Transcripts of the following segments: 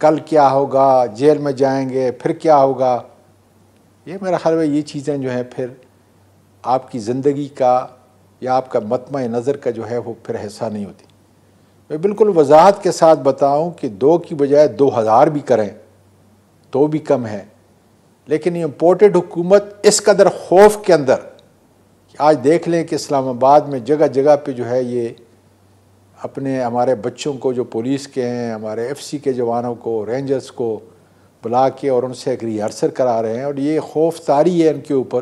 کل کیا ہوگا، جیل میں جائیں گے، پھر کیا ہوگا، یہ میرا خیال ہے یہ چیزیں جو ہیں پھر آپ کی زندگی کا یا آپ کا مطمع نظر کا جو ہے وہ پھر حصہ نہیں ہوتی۔ میں بالکل وضاحت کے ساتھ بتاؤں کہ 2 کی بجائے 2000 بھی کریں تو بھی کم ہے، لیکن یہ امپورٹڈ حکومت اس قدر خوف کے اندر کہ آج دیکھ لیں کہ اسلام آباد میں جگہ جگہ پہ جو ہے یہ اپنے ہمارے بچوں کو جو پولیس کے ہیں، ہمارے ایف سی کے جوانوں کو، رینجرز کو بلا کے اور ان سے ایک ریہرسل کرا رہے ہیں، اور یہ خوف طاری ہے ان کے اوپر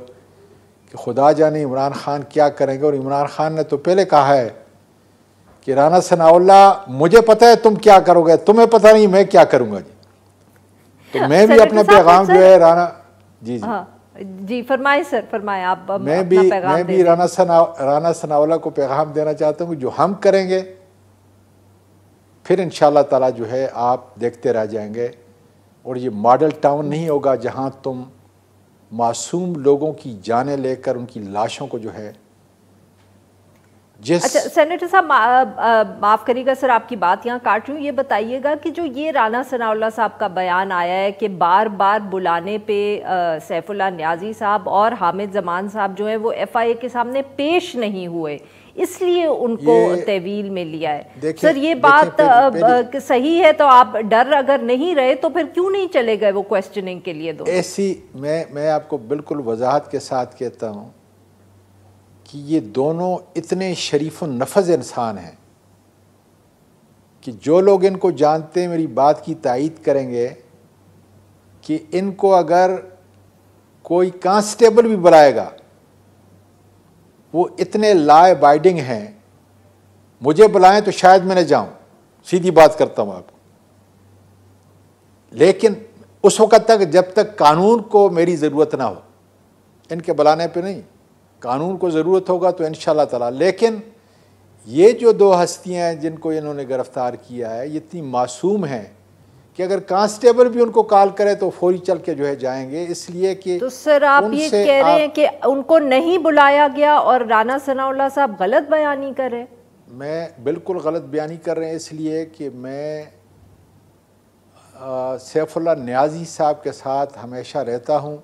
کہ خدا جانے عمران خان کیا کریں گے۔ اور عمران خان نے تو پہلے کہا ہے کہ رانا ثناء اللہ مجھے پتہ ہے تم کیا کرو گے، تمہیں پتہ نہیں میں کیا کروں گا۔ جی تو میں بھی اپنا پیغام جو ہے جی فرمائیں سر، فرمائیں آپ۔ میں بھی رانا ثناء اللہ کو پیغام دینا چاہتا ہوں کہ جو ہم کریں گے پھر انشاءاللہ تعالیٰ جو ہے آپ دیکھتے رہ جائیں گے، اور یہ ماڈل ٹاؤن نہیں ہوگا جہاں تم معصوم لوگوں کی جانیں لے کر ان کی لاشوں کو جو ہے اچھا سینیٹر صاحب معاف کریے گا سر، آپ کی بات یہاں کاٹ رہی ہوں، یہ بتائیے گا کہ جو یہ رانا ثناء اللہ صاحب کا بیان آیا ہے کہ بار بار بلانے پہ سیف اللہ نیازی صاحب اور حامد زمان صاحب جو ہے وہ ایف آئی اے کے سامنے پیش نہیں ہوئے، اس لیے ان کو تحویل میں لیا ہے، سر یہ بات صحیح ہے؟ تو آپ ڈر اگر نہیں رہے تو پھر کیوں نہیں چلے گئے وہ کویسچننگ کے لیے؟ ایسی میں آپ کو بالکل وضاحت کے ساتھ کہتا ہوں کہ یہ دونوں اتنے شریف النفس انسان ہیں کہ جو لوگ ان کو جانتے ہیں میری بات کی تائید کریں گے کہ ان کو اگر کوئی کانسٹیبل بھی بلائے گا وہ اتنے لا ابائڈنگ ہیں، مجھے بلائیں تو شاید میں نہ جاؤں، سیدھی بات کرتا ہوں آپ کو، لیکن اس وقت تک جب تک قانون کو میری ضرورت نہ ہو، ان کے بلانے پہ نہیں، قانون کو ضرورت ہوگا تو انشاءاللہ تعالی۔ لیکن یہ جو 2 ہستیاں ہیں جن کو انہوں نے گرفتار کیا ہے یہ اتنی معصوم ہیں کہ اگر کانسٹیبل بھی ان کو کال کرے تو فوری چل کے جو ہے جائیں گے، اس لیے کہ تو سر آپ یہ کہہ رہے ہیں کہ ان کو نہیں بلایا گیا اور رانا ثناء اللہ صاحب غلط بیانی کر رہے ہیں؟ میں بالکل غلط بیانی کر رہے ہیں، اس لیے کہ میں سیف اللہ نیازی صاحب کے ساتھ ہمیشہ رہتا ہوں،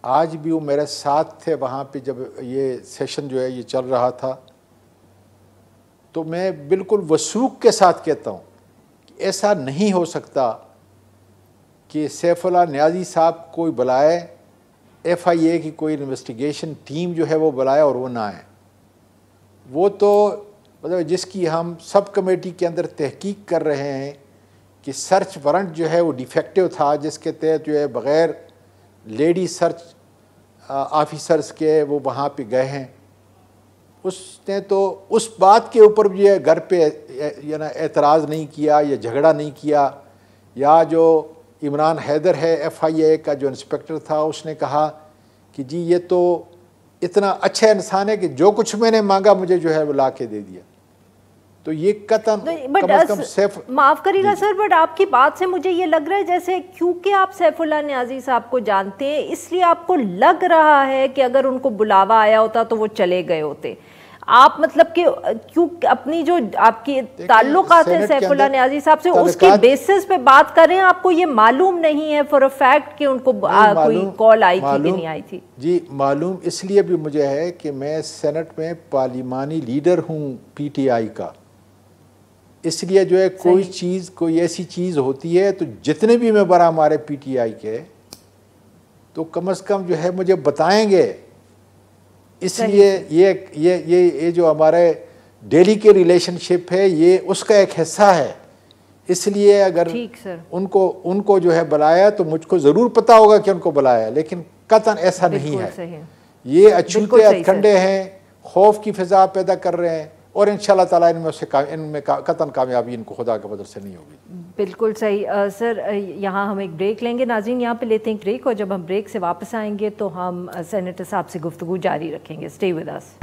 آج بھی وہ میرے ساتھ تھے وہاں پہ جب یہ سیشن جو ہے یہ چل رہا تھا، تو میں بالکل وثوق کے ساتھ کہتا ہوں کہ ایسا نہیں ہو سکتا کہ سیف اللہ نیازی صاحب کوئی بلائے، ایف آئی اے کی کوئی انویسٹیگیشن ٹیم جو ہے وہ بلائے اور وہ نہ آئے۔ وہ تو مطلب جس کی ہم سب کمیٹی کے اندر تحقیق کر رہے ہیں کہ سرچ وارنٹ جو ہے وہ ڈیفیکٹیو تھا، جس کے تحت جو ہے بغیر لیڈی سرچ آفیسرز کے وہ وہاں پہ گئے ہیں، اس نے تو اس بات کے اوپر بھی گھر پہ اعتراض نہیں کیا یا جھگڑا نہیں کیا، یا جو عمران حیدر ہے ایف آئی اے کا جو انسپیکٹر تھا اس نے کہا کہ جی یہ تو اتنا اچھا انسان ہے کہ جو کچھ میں نے مانگا مجھے جو ہے وہ لا کے دے دیا۔ تو یہ قطعاً کم از کم سیف، معاف کریے گا سر، بٹ آپ کی بات سے مجھے یہ لگ رہا ہے جیسے کیونکہ آپ سیف اللہ نیازی صاحب کو جانتے ہیں اس لیے آپ کو لگ رہا ہے کہ اگر ان کو بلاوا آیا ہوتا تو وہ چلے گئے ہوتے۔ آپ مطلب کہ کیوں اپنی جو آپ کی تعلقات ہیں سیف اللہ نیازی صاحب سے اس کی بیسس پہ بات کر رہے ہیں، آپ کو یہ معلوم نہیں ہے فور اے فیکٹ کہ ان کو کوئی کال آئی تھی کہ نہیں آئی تھی؟ جی معلوم اس لیے بھی مجھے ہے کہ میں سینٹ میں پارلیمانی لیڈر ہوں پی ٹی آئی کا، اس لیے جو ہے کوئی ایسی چیز ہوتی ہے تو جتنے بھی ممبر ہمارے پی ٹی آئی کے تو کم از کم جو ہے مجھے بتائیں گے، اس لیے یہ جو ہمارے ڈیلی کے ریلیشن شپ ہے یہ اس کا ایک حصہ ہے، اس لیے اگر ان کو جو ہے بلایا تو مجھ کو ضرور پتا ہوگا کہ ان کو بلایا، لیکن قطعاً ایسا نہیں ہے، یہ اچھوتے ہتھکنڈے ہیں، خوف کی فضا پیدا کر رہے ہیں، اور انشاءاللہ تعالیٰ ان میں قطعاً کامیابی ان کو خدا کے بدل سے نہیں ہوگی۔ بالکل صحیح سر، یہاں ہم ایک بریک لیں گے، ناظرین یہاں پہ لیتے ہیں بریک، اور جب ہم بریک سے واپس آئیں گے تو ہم سینیٹر صاحب سے گفتگو جاری رکھیں گے۔ Stay with us.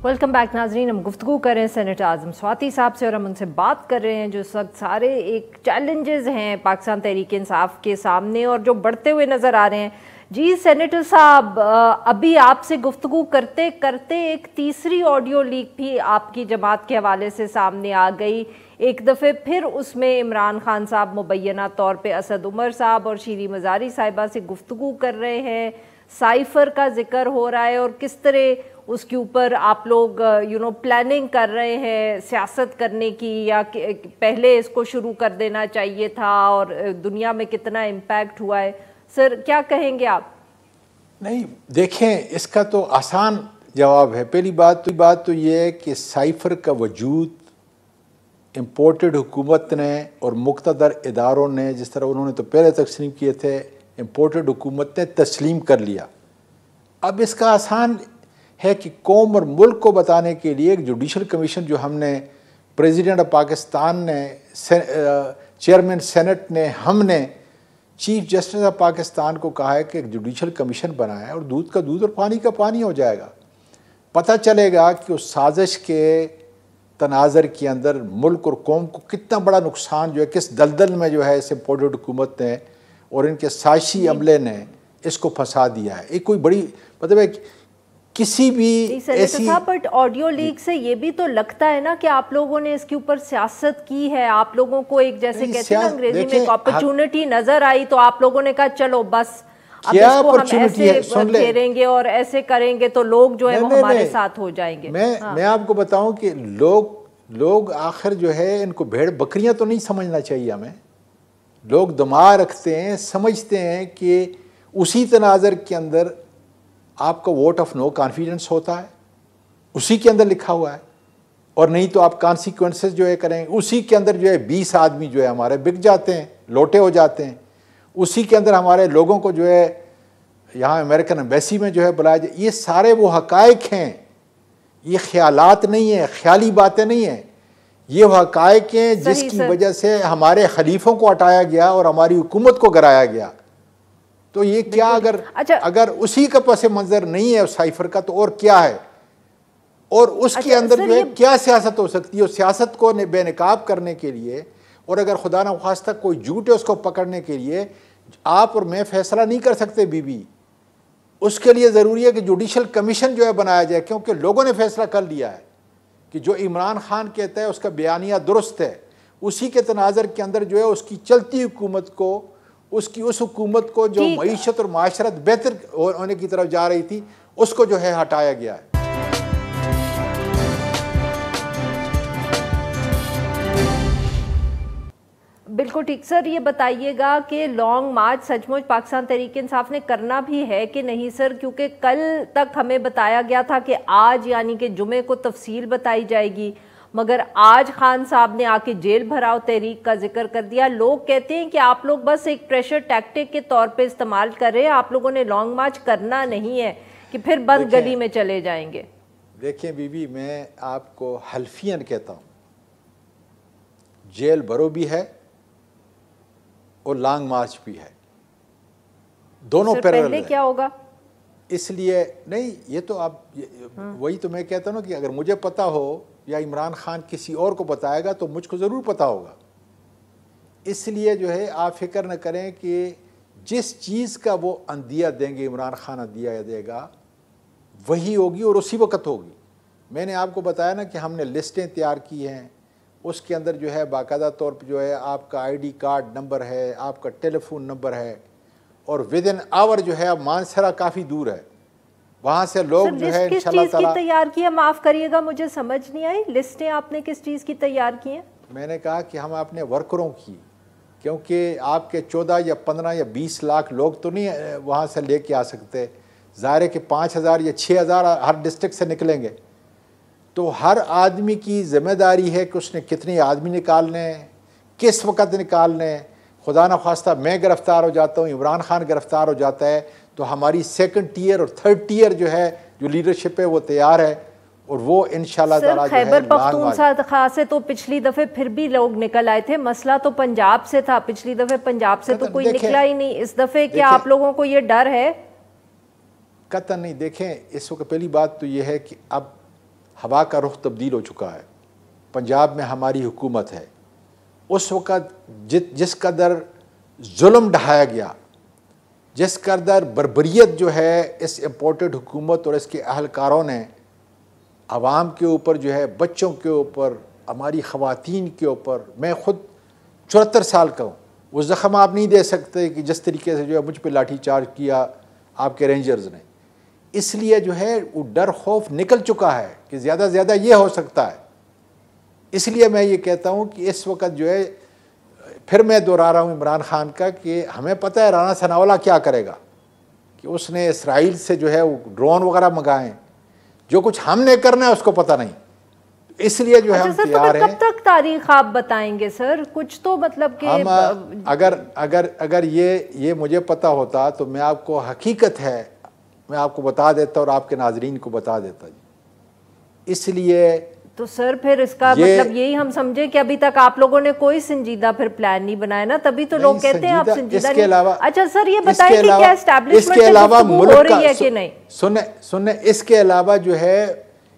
Welcome back ناظرین، ہم گفتگو کر رہے ہیں سینیٹر اعظم سواتی صاحب سے، اور ہم ان سے بات کر رہے ہیں جو اس وقت سارے ایک چیلنجز ہیں پاکستان تحریک انصاف کے سامنے اور جو بڑھتے ہوئے نظر آ رہے ہیں، جی سینیٹر صاحب، ابھی آپ سے گفتگو کرتے کرتے ایک تیسری آڈیو لیک بھی آپ کی جماعت کے حوالے سے سامنے آ گئی. ایک دفعہ پھر اس میں عمران خان صاحب مبینہ طور پہ اسد عمر صاحب اور شیریں مزاری صاحبہ سے گفتگو کر رہے ہیں، سائفر کا ذکر ہو رہا ہے اور کس طرح اس کے اوپر آپ لوگ پلاننگ کر رہے ہیں سیاست کرنے کی، یا پہلے اس کو شروع کر دینا چاہیے تھا، اور دنیا میں کتنا امپیکٹ ہوا ہے. سر کیا کہیں گے آپ؟ نہیں دیکھیں، اس کا تو آسان جواب ہے. پہلی بات تو یہ ہے کہ سائفر کا وجود امپورٹڈ حکومت نے اور مقتدر اداروں نے، جس طرح انہوں نے تو پہلے تسلیم کیے تھے، امپورٹڈ حکومت نے تسلیم کر لیا. اب اس کا آسان ہے کہ قوم اور ملک کو بتانے کے لیے ایک جوڈیشل کمیشن جو ہم نے، پریزیڈنٹ آف پاکستان نے، چیئرمین سینٹ نے، ہم نے چیف جسٹس آف پاکستان کو کہا ہے کہ ایک جوڈیشل کمیشن بنائے اور دودھ کا دودھ اور پانی کا پانی ہو جائے گا. پتہ چلے گا کہ اس سازش کے تناظر کے اندر ملک اور قوم کو کتنا بڑا نقصان جو ہے، کس دلدل میں جو ہے اس امپورٹڈ حکومت نے اور ان کے سازشی عملے نے اس کو پھنسا دیا ہے. ایک کوئی بڑی مطلب ہے کسی بھی ایسی بٹ آڈیو لیک سے یہ بھی تو لگتا ہے نا کہ آپ لوگوں نے اس کے اوپر سیاست کی ہے. آپ لوگوں کو ایک جیسے کہتے ہیں انگریزی میں ایک اپرچونٹی نظر آئی تو آپ لوگوں نے کہا چلو بس اب اس کو ہم ایسے پھیریں گے اور ایسے کریں گے تو لوگ جو ہے وہ ہمارے ساتھ ہو جائیں گے. میں آپ کو بتاؤں کہ لوگ آخر جو ہے ان کو بھیڑ بکریاں تو نہیں سمجھنا چاہیے. ہمیں لوگ دماغ رکھتے ہیں، سمجھتے ہیں کہ اسی تناظر کے اندر آپ کا ووٹ آف نو کانفیڈنس ہوتا ہے، اسی کے اندر لکھا ہوا ہے، اور نہیں تو آپ کانسیکوینسز جو ہے کریں، اسی کے اندر جو ہے 20 آدمی جو ہے ہمارے بک جاتے ہیں، لوٹے ہو جاتے ہیں، اسی کے اندر ہمارے لوگوں کو جو ہے یہاں امریکن ایمبیسی میں جو ہے بلایا جائے. یہ سارے وہ حقائق ہیں، یہ خیالات نہیں ہیں، خیالی باتیں نہیں ہیں، یہ وہ حقائق ہیں جس کی وجہ سے ہمارے خلیفوں کو ہٹایا گیا اور ہماری حکومت کو گرایا گیا. تو یہ کیا اگر اسی کا پس منظر نہیں ہے سائفر کا تو اور کیا ہے؟ اور اس کے اندر جو ہے کیا سیاست ہو سکتی ہے؟ اور سیاست کو بے نقاب کرنے کے لیے، اور اگر خدا نخواستہ کوئی جھوٹ ہے اس کو پکڑنے کے لیے آپ اور میں فیصلہ نہیں کر سکتے بی. اس کے لیے ضروری ہے کہ جوڈیشل کمیشن جو ہے بنایا جائے، کیونکہ لوگوں نے فیصلہ کر لیا ہے کہ جو عمران خان کہتا ہے اس کا بیانیہ درست ہے. اسی کے تناظر کے اندر جو ہے اس کی چلتی حکومت کو، اس حکومت کو جو معیشت اور معاشرت بہتر ہونے کی طرف جا رہی تھی، اس کو جو ہے ہٹایا گیا ہے. بالکل ٹھیک. سر یہ بتائیے گا کہ لانگ مارچ سچ مچ پاکستان تحریک انصاف نے کرنا بھی ہے کہ نہیں سر؟ کیونکہ کل تک ہمیں بتایا گیا تھا کہ آج یعنی کہ جمعے کو تفصیل بتائی جائے گی، مگر آج خان صاحب نے آ کے جیل بھراؤ تحریک کا ذکر کر دیا. لوگ کہتے ہیں کہ آپ لوگ بس ایک پریشر ٹیکٹک کے طور پہ استعمال کر رہے ہیں، آپ لوگوں نے لانگ مارچ کرنا نہیں ہے کہ پھر بند گلی میں چلے جائیں گے. دیکھیں بی میں آپ کو حلفین کہتا ہوں، جیل بھرو بھی ہے اور لانگ مارچ بھی ہے، دونوں پیرلل پہلے کیا ہوگا؟ اس لیے نہیں، یہ تو آپ وہی تو میں کہتا ہوں کہ اگر مجھے پتا ہو یا عمران خان کسی اور کو بتائے گا تو مجھ کو ضرور پتا ہوگا. اس لیے جو ہے آپ فکر نہ کریں کہ جس چیز کا وہ عندیہ دیں گے، عمران خان عندیہ دے گا وہی ہوگی اور اسی وقت ہوگی. میں نے آپ کو بتایا نا کہ ہم نے لسٹیں تیار کی ہیں، اس کے اندر جو ہے باقاعدہ طور پہ جو ہے آپ کا آئی ڈی کارڈ نمبر ہے، آپ کا ٹیلی فون نمبر ہے، اور ود ان آور جو ہے اب مانسہرہ کافی دور ہے، وہاں سے لوگ جو ہے انشاءاللہ تعالی. کس چیز کی تیار کی ہے؟ معاف کریے گا مجھے سمجھ نہیں آئی، لسٹیں آپ نے کس چیز کی تیار کی ہیں؟ میں نے کہا کہ ہم اپنے ورکروں کی، کیونکہ آپ کے 14 یا 15 یا 20 لاکھ لوگ تو نہیں وہاں سے لے کے آ سکتے، ظاہر ہے کہ 5000 یا 6000 ہر ڈسٹرکٹ سے نکلیں گے. تو ہر آدمی کی ذمہ داری ہے کہ اس نے کتنے آدمی نکالنے ہیں، کس وقت نکالنے ہیں. خدا نخواستہ میں گرفتار ہو جاتا ہوں، عمران خان گرفتار ہو جاتا ہے تو ہماری سیکنڈ ٹیئر اور تھرڈ ٹیئر جو ہے جو لیڈرشپ ہے وہ تیار ہے، اور وہ انشاءاللہ تعالیٰ جو ہے خیبر پختونخوا سے تو پچھلی دفعہ پھر بھی لوگ نکل آئے تھے، مسئلہ تو پنجاب سے تھا، پچھلی دفعہ پنجاب سے تو کوئی نکلا ہی نہیں. اس دفعہ کیا آپ لوگوں کو یہ ڈر ہے؟ قطعاً نہیں. دیکھیں اس وقت پہلی بات تو یہ ہے کہ اب ہوا کا رخ تبدیل ہو چکا ہے. پنجاب میں ہماری حکومت ہے. اس وقت جس قدر ظلم ڈھایا گیا، جس قدر بربریت جو ہے اس امپورٹڈ حکومت اور اس کے اہلکاروں نے عوام کے اوپر جو ہے، بچوں کے اوپر، ہماری خواتین کے اوپر، میں خود 74 سال کا ہوں، وہ زخم آپ نہیں دے سکتے کہ جس طریقے سے جو ہے مجھ پہ لاٹھی چارج کیا آپ کے رینجرز نے. اس لیے جو ہے وہ ڈر خوف نکل چکا ہے کہ زیادہ سے زیادہ یہ ہو سکتا ہے. اس لیے میں یہ کہتا ہوں کہ اس وقت جو ہے، پھر میں دہرا رہا ہوں عمران خان کا، کہ ہمیں پتہ ہے رانا ثناءاللہ کیا کرے گا، کہ اس نے اسرائیل سے جو ہے وہ ڈرون وغیرہ منگائیں. جو کچھ ہم نے کرنا ہے اس کو پتہ نہیں، اس لیے جو ہے ہم تیار ہیں. کب تک تاریخ آپ بتائیں گے سر؟ کچھ تو مطلب کہ اگر یہ مجھے پتہ ہوتا تو میں آپ کو، حقیقت ہے میں آپ کو بتا دیتا اور آپ کے ناظرین کو بتا دیتا. اس لیے تو سر پھر اس کا مطلب یہی ہم سمجھے کہ ابھی تک آپ لوگوں نے کوئی سنجیدہ پھر پلان نہیں بنایا نا، تبھی تو لوگ کہتے ہیں آپ سنجیدہ نہیں. اچھا سر یہ بتائیں کہ کیا اسٹیبلشمنٹ سے گفتگو ہو رہی ہے کہ نہیں؟ سنیں اس کے علاوہ جو ہے،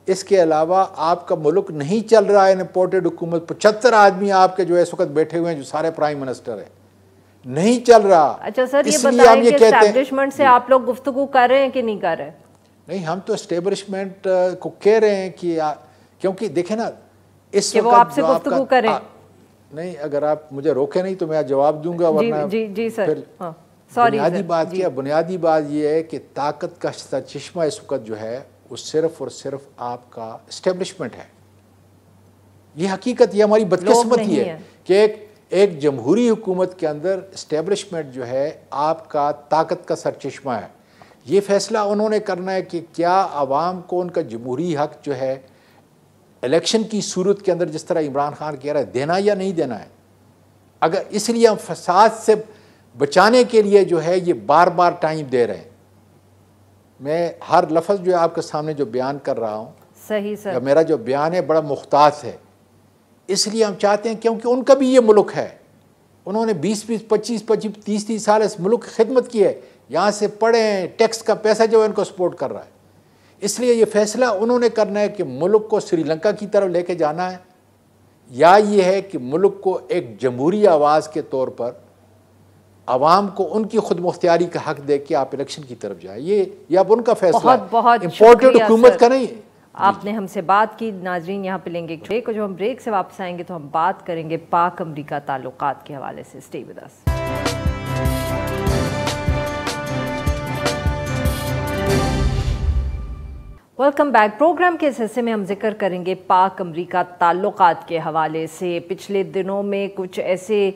اس کے علاوہ آپ کا ملک نہیں چل رہا ہے امپورٹڈ حکومت. 75 آدمی آپ کے جو ہے اس وقت بیٹھے ہوئے ہیں جو سارے پرائم منسٹر ہیں، نہیں چل رہا. اچھا سر یہ بتائیں کہ اسٹیبلشمنٹ سے آپ لوگ گفتگو کر رہے ہیں کہ نہیں کر رہے؟ نہیں، ہم تو اسٹیبلشمنٹ کو کہہ رہے ہیں کہ کیونکہ دیکھیں نا اس وقت وہ آپ سے گفتگو کریں. نہیں، اگر آپ مجھے روکے نہیں تو میں جواب دوں گا، ورنہ جی سر. بنیادی بات کیا، بنیادی بات یہ ہے کہ طاقت کا چشمہ اس وقت جو ہے وہ صرف اور صرف آپ کا اسٹیبلشمنٹ ہے. یہ حقیقت، یہ ہماری بدقسمتی ہے کہ ایک جمہوری حکومت کے اندر اسٹیبلشمنٹ جو ہے آپ کا طاقت کا سرچشمہ ہے. یہ فیصلہ انہوں نے کرنا ہے کہ کیا عوام کو ان کا جمہوری حق جو ہے الیکشن کی صورت کے اندر، جس طرح عمران خان کہہ رہا ہے، دینا یا نہیں دینا ہے. اگر اس لیے ہم فساد سے بچانے کے لیے جو ہے یہ بار بار ٹائم دے رہے ہیں. میں ہر لفظ جو ہے آپ کے سامنے جو بیان کر رہا ہوں، صحیح سر، میرا جو بیان ہے بڑا مختاط ہے. اس لیے ہم چاہتے ہیں، کیونکہ ان کا بھی یہ ملک ہے، انہوں نے 20 25 30 سال اس ملک کی خدمت کی ہے. یہاں سے پڑھیں، ٹیکس کا پیسہ جو ہے ان کو سپورٹ کر رہا ہے. اس لیے یہ فیصلہ انہوں نے کرنا ہے کہ ملک کو سری لنکا کی طرف لے کے جانا ہے، یا یہ ہے کہ ملک کو ایک جمہوری آواز کے طور پر عوام کو ان کی خود مختاری کا حق دے کے آپ الیکشن کی طرف جائیں. یہ اب ان کا فیصلہ ہے، بہت امپورٹڈ حکومت کا نہیں. آپ نے ہم سے بات کی. ناظرین یہاں پہ لیں گے ایک بریک، اور جو ہم بریک سے واپس آئیں گے تو ہم بات کریں گے پاک امریکہ تعلقات کے حوالے سے. Stay with us. Welcome back. Program کے اس حصے میں ہم ذکر کریں گے پاک امریکہ تعلقات کے حوالے سے. پچھلے دنوں میں کچھ ایسے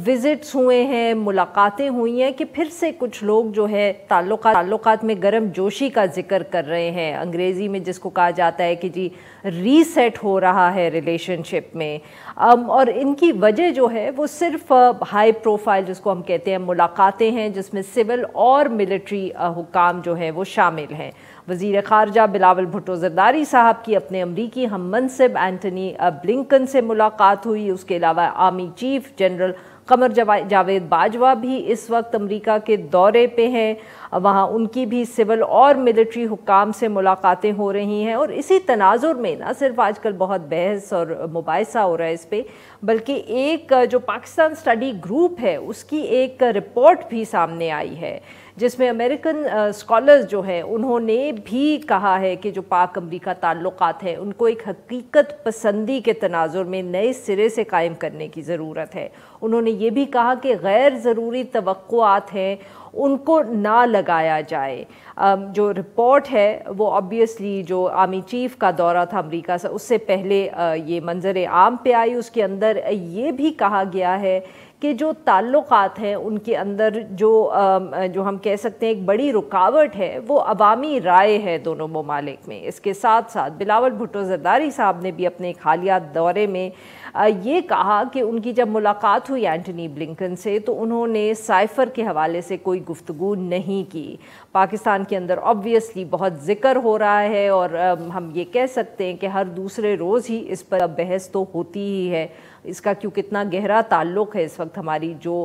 وزٹس ہوئے ہیں، ملاقاتیں ہوئی ہیں کہ پھر سے کچھ لوگ جو ہے تعلقات میں گرم جوشی کا ذکر کر رہے ہیں، انگریزی میں جس کو کہا جاتا ہے کہ جی ری سیٹ ہو رہا ہے ریلیشن شپ میں. اور ان کی وجہ جو ہے وہ صرف ہائی پروفائل جس کو ہم کہتے ہیں ملاقاتیں ہیں، جس میں سول اور ملٹری حکام جو ہیں وہ شامل ہیں. وزیر خارجہ بلاول بھٹو زرداری صاحب کی اپنے امریکی ہم منصب اینٹنی بلنکن سے ملاقات ہوئی. اس کے علاوہ army chief general Qamar Javed Bajwa بھی اس وقت امریکہ کے دورے پہ ہیں، وہاں ان کی بھی سول اور ملٹری حکام سے ملاقاتیں ہو رہی ہیں. اور اسی تناظر میں نہ صرف آج کل بہت بحث اور مباحثہ ہو رہا ہے اس پہ، بلکہ ایک جو پاکستان اسٹڈی گروپ ہے اس کی ایک رپورٹ بھی سامنے آئی ہے، جس میں امریکن اسکالرز جو ہیں انہوں نے بھی کہا ہے کہ جو پاک امریکہ تعلقات ہیں ان کو ایک حقیقت پسندی کے تناظر میں نئے سرے سے قائم کرنے کی ضرورت ہے. انہوں نے یہ بھی کہا کہ غیر ضروری توقعات ہیں ان کو نہ لگایا جائے. جو رپورٹ ہے وہ آبویسلی جو آرمی چیف کا دورہ تھا امریکہ سے اس سے پہلے یہ منظر عام پہ آئی. اس کے اندر یہ بھی کہا گیا ہے کہ جو تعلقات ہیں ان کے اندر جو ہم کہہ سکتے ہیں ایک بڑی رکاوٹ ہے وہ عوامی رائے ہے دونوں ممالک میں. اس کے ساتھ ساتھ بلاول بھٹو زرداری صاحب نے بھی اپنے ایک حالیہ دورے میں یہ کہا کہ ان کی جب ملاقات ہوئی اینٹنی بلنکن سے تو انہوں نے سائفر کے حوالے سے کوئی گفتگو نہیں کی. پاکستان کے اندر آبویسلی بہت ذکر ہو رہا ہے اور ہم یہ کہہ سکتے ہیں کہ ہر دوسرے روز ہی اس پر بحث تو ہوتی ہی ہے. اس کا کیوں کتنا گہرا تعلق ہے اس وقت ہماری جو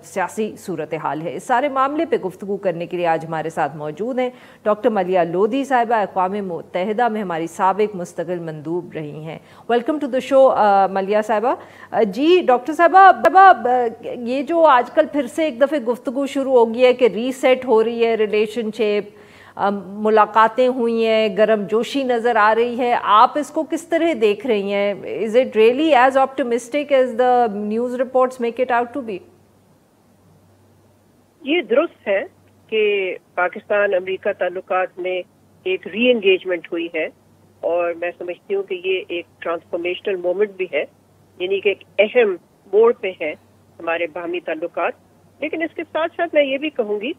سیاسی صورتحال ہے. اس سارے معاملے پہ گفتگو کرنے کے لیے آج ہمارے ساتھ موجود ہیں ڈاکٹر ملیحہ لودھی صاحبہ, اقوام متحدہ میں ہماری سابق مستقل مندوب رہی ہیں. ویلکم ٹو دا شو ملیحہ صاحبہ. جی ڈاکٹر صاحبہ, یہ جو آج کل پھر سے ایک دفعہ گفتگو شروع ہو گئی ہے کہ ری سیٹ ہو رہی ہے ریلیشن شپ, ملاقاتیں ہوئی ہیں, گرم جوشی نظر آ رہی ہے, آپ اس کو کس طرح دیکھ رہی ہیں؟ Is it really as optimistic as the news reports make it out to be? یہ درست ہے کہ پاکستان امریکہ تعلقات میں ایک ری انگیجمنٹ ہوئی ہے, اور میں سمجھتی ہوں کہ یہ ایک ٹرانسفارمیشنل مومنٹ بھی ہے, یعنی کہ ایک اہم موڑ پہ ہے ہمارے باہمی تعلقات. لیکن اس کے ساتھ ساتھ میں یہ بھی کہوں گی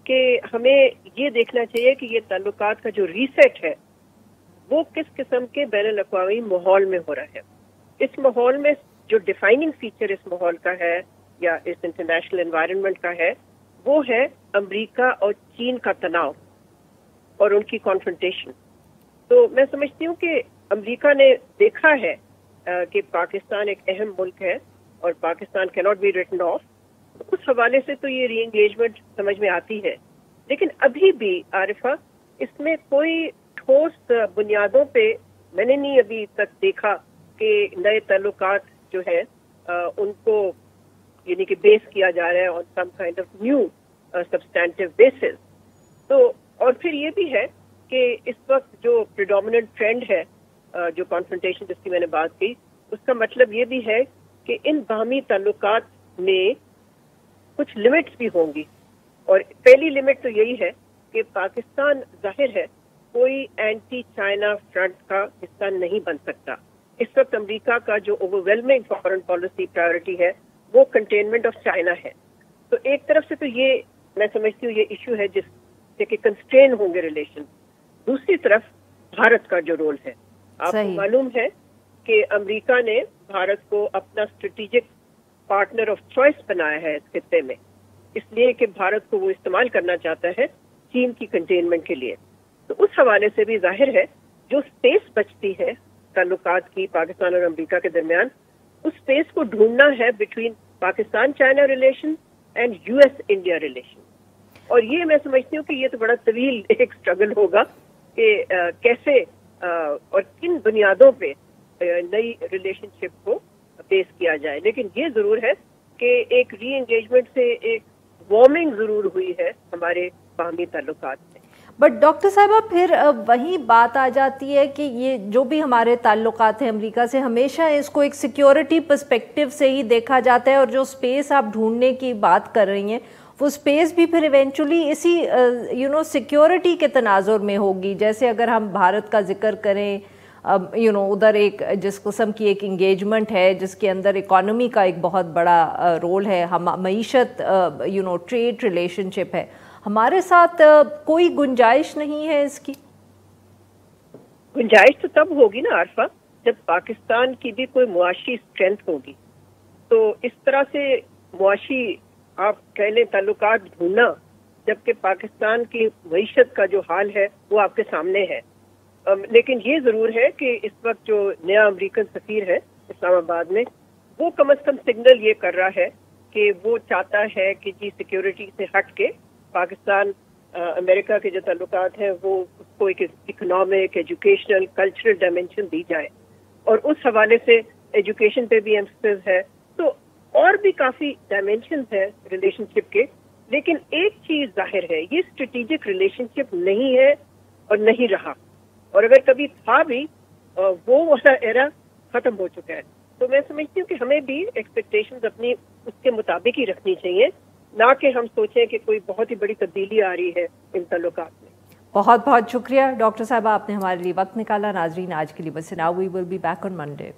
کہ ہمیں یہ دیکھنا چاہیے کہ یہ تعلقات کا جو ریسیٹ ہے وہ کس قسم کے بین الاقوامی ماحول میں ہو رہا ہے. اس ماحول میں جو ڈیفائننگ فیچر اس ماحول کا ہے یا اس انٹرنیشنل انوائرمنٹ کا ہے وہ ہے امریکہ اور چین کا تناؤ اور ان کی کانفرنٹیشن. تو میں سمجھتی ہوں کہ امریکہ نے دیکھا ہے کہ پاکستان ایک اہم ملک ہے اور پاکستان کی ناٹ بی ریٹن آف. اس حوالے سے تو یہ ری انگیجمنٹ سمجھ میں آتی ہے, لیکن ابھی بھی عارفہ اس میں کوئی ٹھوس بنیادوں پہ میں نے نہیں ابھی تک دیکھا کہ نئے تعلقات جو ہے ان کو یعنی کہ بیس کیا جا رہا ہے on some kind of new substantive bases. تو اور پھر یہ بھی ہے کہ اس وقت جو پریڈومیننٹ ٹرینڈ ہے جو کانفرنٹیشن جس کی میں نے بات کی, اس کا مطلب یہ بھی ہے کہ ان باہمی تعلقات میں کچھ لمٹس بھی ہوں گی. اور پہلی لمٹ تو یہی ہے کہ پاکستان ظاہر ہے کوئی اینٹی چائنا فرنٹ کا حصہ نہیں بن سکتا. اس وقت امریکہ کا جو over whelming foreign policy priority ہے وہ کنٹینمنٹ آف چائنا ہے. تو ایک طرف سے تو یہ میں سمجھتی ہوں یہ ایشو ہے جس سے کہ کنسٹرین ہوں گے ریلیشن. دوسری طرف بھارت کا جو رول ہے, آپ کو معلوم ہے کہ امریکہ نے بھارت کو اپنا اسٹریٹجک پارٹنر آف چوائس بنایا ہے اس خطے میں, اس لیے کہ بھارت کو وہ استعمال کرنا چاہتا ہے چین کی کنٹینمنٹ کے لیے. تو اس حوالے سے بھی ظاہر ہے جو اسپیس بچتی ہے تعلقات کی پاکستان اور امریکہ کے درمیان, اس اسپیس کو ڈھونڈنا ہے between Pakistan China relation and U S India relation. اور یہ میں سمجھتی ہوں کہ یہ تو بڑا طویل ایک اسٹرگل ہوگا کہ کیسے اور کن بنیادوں پہ نئی ریلیشن شپ کو بیس کیا جائے. لیکن یہ ضرور ہے کہ ایک ری انگیجمنٹ سے ایک وارمنگ ضرور ہوئی ہے ہمارے باہمی تعلقات میں. بٹ ڈاکٹر صاحبہ پھر وہی بات آ جاتی ہے کہ یہ جو بھی ہمارے تعلقات ہیں امریکہ سے, ہمیشہ اس کو ایک سیکیورٹی پرسپیکٹیو سے ہی دیکھا جاتا ہے, اور جو اسپیس آپ ڈھونڈنے کی بات کر رہی ہیں وہ اسپیس بھی پھر ایونچولی اسی سیکیورٹی کے تناظر میں ہوگی. جیسے اگر ہم بھارت کا ذکر کریں, ادھر ایک جس قسم کی ایک انگیجمنٹ ہے جس کے اندر اکانومی کا ایک بہت بڑا رول ہے, ہم معیشت ٹریڈ ریلیشن شپ ہے, ہمارے ساتھ کوئی گنجائش نہیں ہے اس کی. گنجائش تو تب ہوگی نا عارفہ جب پاکستان کی بھی کوئی معاشی اسٹرینتھ ہوگی. تو اس طرح سے معاشی آپ کہہ لیں تعلقات ڈھونڈنا, جبکہ پاکستان کی معیشت کا جو حال ہے وہ آپ کے سامنے ہے. لیکن یہ ضرور ہے کہ اس وقت جو نیا امریکن سفیر ہے اسلام آباد میں, وہ کم از کم سگنل یہ کر رہا ہے کہ وہ چاہتا ہے کہ جی سیکیورٹی سے ہٹ کے پاکستان امریکہ کے جو تعلقات ہیں وہ اس کو ایک اکنامک, ایجوکیشنل, کلچرل ڈائمینشن دی جائے. اور اس حوالے سے ایجوکیشن پہ بھی ایمفسس ہے. تو اور بھی کافی ڈائمینشنز ہیں ریلیشن شپ کے. لیکن ایک چیز ظاہر ہے, یہ اسٹریٹجک ریلیشن شپ نہیں ہے اور نہیں رہا, اور اگر کبھی تھا بھی وہ والا ایرا ختم ہو چکا ہے. تو میں سمجھتی ہوں کہ ہمیں بھی ایکسپیکٹیشنز اپنی اس کے مطابق ہی رکھنی چاہیے, نہ کہ ہم سوچیں کہ کوئی بہت ہی بڑی تبدیلی آ رہی ہے ان تعلقات میں. بہت بہت شکریہ ڈاکٹر صاحبہ, آپ نے ہمارے لیے وقت نکالا. ناظرین آج کے لیے بس now, we will be back on Monday.